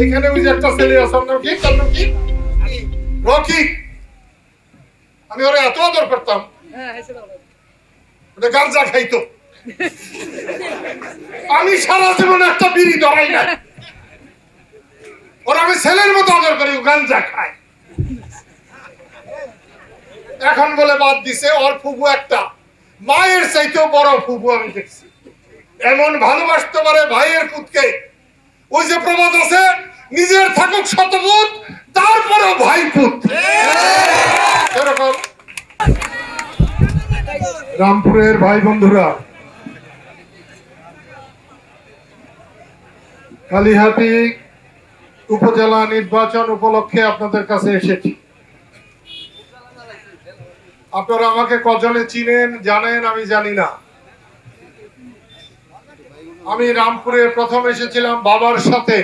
এখানে ওই যে একটা ছেলে আছে, নাম কি, তার নাম কি, রকি। আমি ওরা এত আদর করতাম, ওটা গাঁজা খাইতো। আমি সারা জীবন একটা বিড়ি ধরাই না, ওরা আমি ছেলের মতো আদর করি, গাঁজা খায়। এখন বলে বাদ দিছে। ওর ফুফু একটা মায়ের চাইতেও বড় ফুফু আমি দেখছি, এমন ভালোবাসতে পারে ভাইয়ের পুতকে। ওই যে প্রবাদ আছে, নিজের থাকুক শতপুত, তারপরেও ভাই পুত। এরকম রামপুরের ভাই বন্ধুরা, কালিহাতি উপজেলা নির্বাচন উপলক্ষে আপনাদের কাছে এসেছি। আপনারা আমাকে কজনে চিনেন জানেন আমি জানি না। আমি রামপুরে প্রথম এসেছিলাম বাবার সাথে,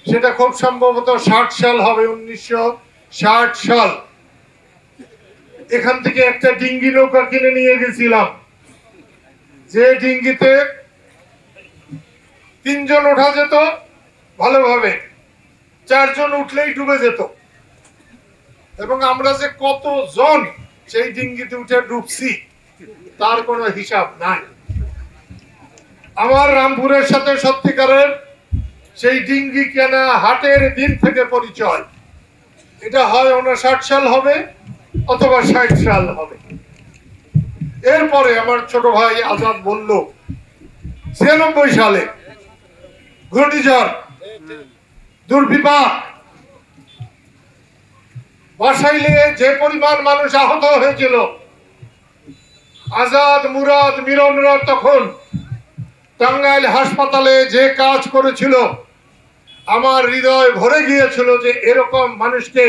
সেটা খুব সম্ভবত 60 সাল হবে, 1960 সাল। এখান থেকে একটা ডিঙ্গি নৌকা কিনে নিয়ে গেছিলাম, যে ডিঙ্গিতে 3 জন ওঠা যেত ভালোভাবে, 4 জন উঠলেই ডুবে যেত। এবং আমরা যে কতজন সেই ডিঙ্গিতে উঠে ডুবছি তার কোনো হিসাব নাই। আমার রামপুরের সাথে সত্যিকারের সেই ডিঙ্গি কেনা হাটের দিন থেকে পরিচয়। এটা হয় 59 সাল হবে অথবা 60 সাল হবে। এরপরে আমার ছোট ভাই আজাদ বলল 96 সালে ঘূর্ণিঝড়, দুর্বিপাক, বাসাইলে যে পরিমাণ মানুষ আহত হয়েছিল, আজাদ, মুরাদ, মিলনরা তখন টাঙ্গাইল হাসপাতালে যে কাজ করেছিল, আমার হৃদয় ভরে গিয়েছিল যে এরকম মানুষকে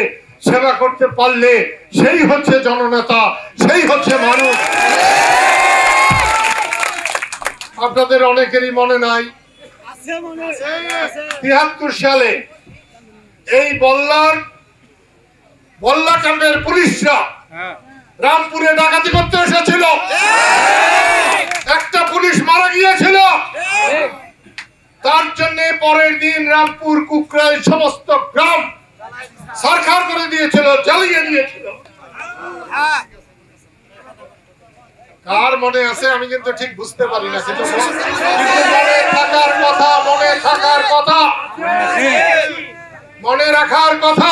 সেবা করতে পারলে সেই হচ্ছে জননেতা, সেই হচ্ছে মানুষ। আপনাদের অনেকেরই মনে নাই, 73 সালে এই বল্লা ক্যাম্পের পুলিশরা রামপুরে ডাকাতি করতে এসেছিল, একটা পুলিশ মারা গিয়েছিল। তার জন্য পরের দিন রামপুর, কুকরাইল সমস্ত গ্রাম সরকার করে দিয়েছিল, জ্বালিয়ে দিয়েছিল। কার মনে আছে আমি কিন্তু ঠিক বুঝতে পারি না, কিন্তু মনে থাকার কথা, মনে থাকার কথা, মনে রাখার কথা।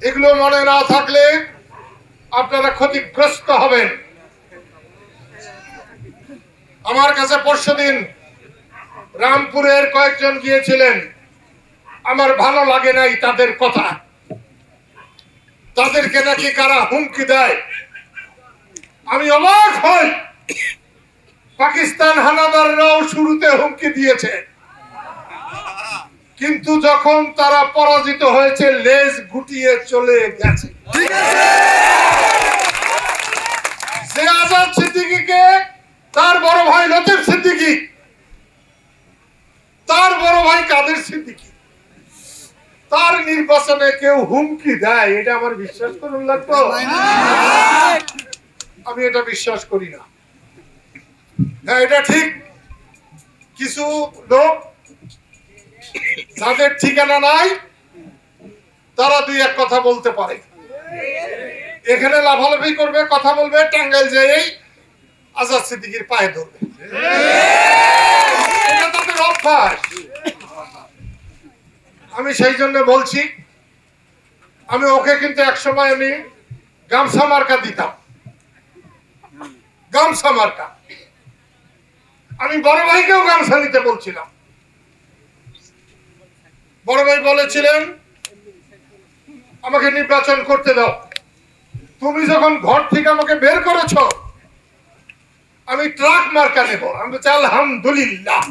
এগুলো মনে না থাকলে আপনারা ক্ষতিগ্রস্ত হবেন। আমার কাছে পরশুদিন রামপুরের কয়েকজন গিয়েছিলেন, আমার ভালো লাগে নাই তাদের কথা। তাদেরকে নাকি কারা হুমকি দেয়, আমি অবাক হই। পাকিস্তান হানাদাররাও শুরুতে হুমকি দিয়েছে, কিন্তু যখন তারা পরাজিত হয়েছে লেজ গুটিয়ে চলে গেছে। সে আজাদ সিদ্দিকীকে তার বড় ভাই লতিফ সিদ্দিকী, তার বড় ভাই কাদের সিদ্দিকী, তার নির্বাচনে কেউ হুমকি দেয়, এটা আমার বিশ্বাস করুন লাগতো? আমি এটা বিশ্বাস করি না। হ্যাঁ, এটা ঠিক, কিছু লোক যাদের ঠিকানা নাই তারা 2-1 কথা বলতে পারে, এখানে লাফালাফি করবে, কথা বলবে, টাঙ্গাইল যেই আজাদ সিদ্দিকীর পায়ে ধরবে, এটা তাদের অভ্যাস। আমি সেই জন্য বলছি, আমি ওকে কিন্তু একসময় আমি গামছা মার্কা দিতাম, গামছা মার্কা। আমি বড় ভাইকেও গামছা নিতে বলছিলাম, বড় ভাই বলেছিলেন আমাকে নির্বাচন করতে দাও। তুমি যখন ঘর থেকে আমাকে বের করেছ, আমি ট্রাক মার্কা নেব। আমি বলছি আলহামদুলিল্লাহ,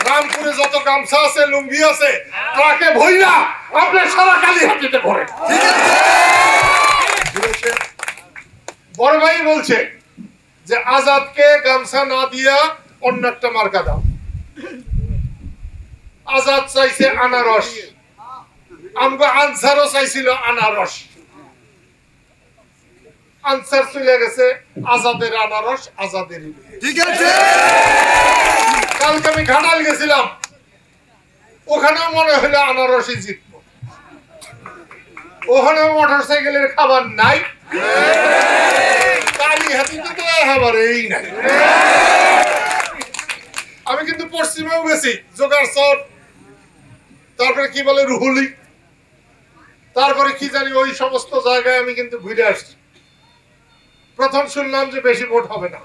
রামপুরে যত গামছা আছে, লুঙ্গি আছে, ট্রাকে ভইরা আপনি সারা কালিহাতিতে ভরে। বড় ভাই বলছে যে আজাদকে গামছা না দিয়া অন্য একটা মার্কা দাও। আজাদ চাইছে আনারস, আমগো আনসারও চাইছিল আনারস। আনসার চলে গেছে, আজাদের আনারস আজাদের। ঠিক আছে। ঘাটাল গেছিলাম, ওখানেও মনে হলো আনারসই জিতবো। ওখানেও মোটর সাইকেলের খাবার নাই, কালীহাতিতে তো খাবার এই নাই। আমি কিন্তু পশ্চিমেও গেছি, জোগাড়চর, তারপরে কি বলে রুহুলি, তারপরে কি জানি ওই সমস্ত জায়গায় আমি কিন্তু ঘুরে আসছি। প্রথম শুনলাম যে বেশি ভোট হবে না।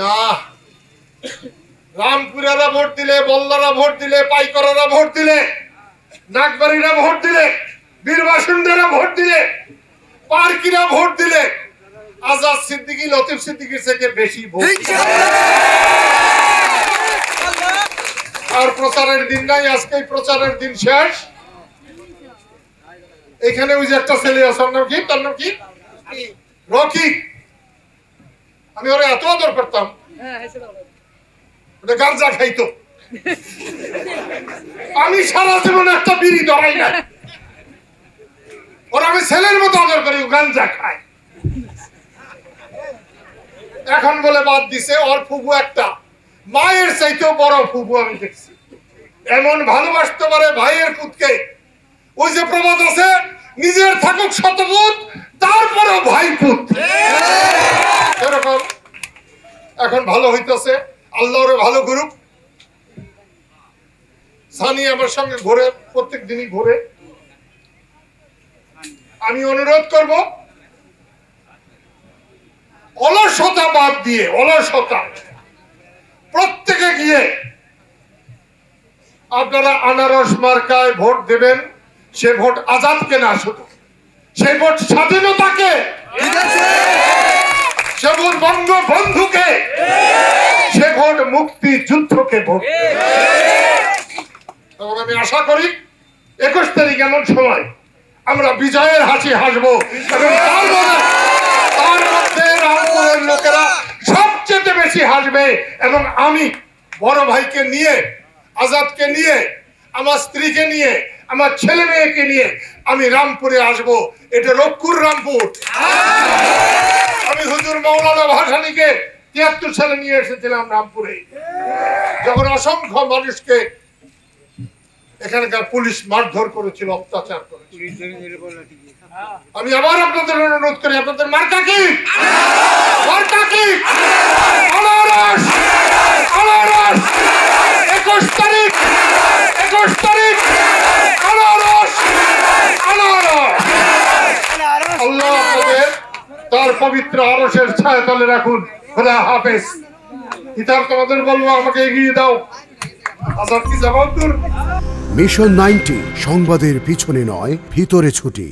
না, রামপুরারা ভোট দিলে, বল্লারা ভোট দিলে, পাইকরারা ভোট দিলে, নাগবাড়িরা ভোট দিলে, বীরবাসুন্ডারা ভোট দিলে, পার্কিরা ভোট দিলে, আজাদ সিদ্দিকী, লতিফ সিদ্দিকীর থেকে বেশি ভোট। আর প্রচারের দিন নাই, আজকে প্রচারের দিন শেষ। এখানে ওই যে একটা ছেলে আছে, নাম কি, তার নাম কি, রকি। আমি ওরা এত আদর করতাম, গাঁজা খাইতো। আমি সারা জীবন একটা বিড়ি ধরাই না, ওরা আমি ছেলের মতো আদর করি, গাঁজা খায়। এখন বলে বাদ দিছে। ওর ফুফু একটা মায়ের চাইতেও বড় ফুফু আমি দেখছি, এমন ভালোবাসতে পারে ভাইয়ের পুতকে। ওই যে প্রবাদ আছে, নিজের থাকুক শতপুত, তারপরেও ভাই পুত। এরকম এখন ভালো হইতেছে, আল্লাহরে ভালো করুক। সানি আমার সঙ্গে ঘুরে, প্রত্যেক দিনই ঘুরে। আমি অনুরোধ করব, অলসতা বাদ দিয়ে, অলসতা প্রত্যেকে গিয়ে আপনারা আনারস মার্কায় ভোট দেবেন। সে ভোট আজাদকে না, শুধু সে ভোট স্বাধীনতাকে, সে ভোট বঙ্গবন্ধুকে, সে ভোট মুক্তিযুদ্ধকে ভোট। তখন আমি আশা করি 21 তারিখ এমন সময় আমরা বিজয়ের হাসি হাসবো, এবং তার মধ্যে রামপুরের লোকেরা সবচেয়ে বেশি হাসবে। এবং আমি বড় ভাইকে নিয়ে, আজাদকে নিয়ে, আমার স্ত্রীকে নিয়ে, আমার ছেলে মেয়েকে নিয়ে আমি রামপুরে আসবো। এটা রক্ষুর রামপুর। আমি হুজুর মাওলানা ভাসানীকে 73 সালে নিয়ে এসেছিলাম রামপুরে, যখন অসংখ্য মানুষকে এখানকার পুলিশ মারধর করেছিল, অত্যাচার করেছিল। আমি আবার আপনাদের অনুরোধ করি, আপনাদের মার্কা কি? মার্কা কি? আনারস, আনারস। 21 তারিখ, 21 তারিখ, আনারস, আনারস। আল্লাহ আপনাদের তার পবিত্র আরশের ছায়া তলে রাখুন। খোদা হাফেজ। কিতাব তোমাদের বলবো, আমাকে এগিয়ে দাও। আজাদ কি জবাব দূর। মিশন 90 সংবাদের পিছনে নয়, ভিতরে ছুটি।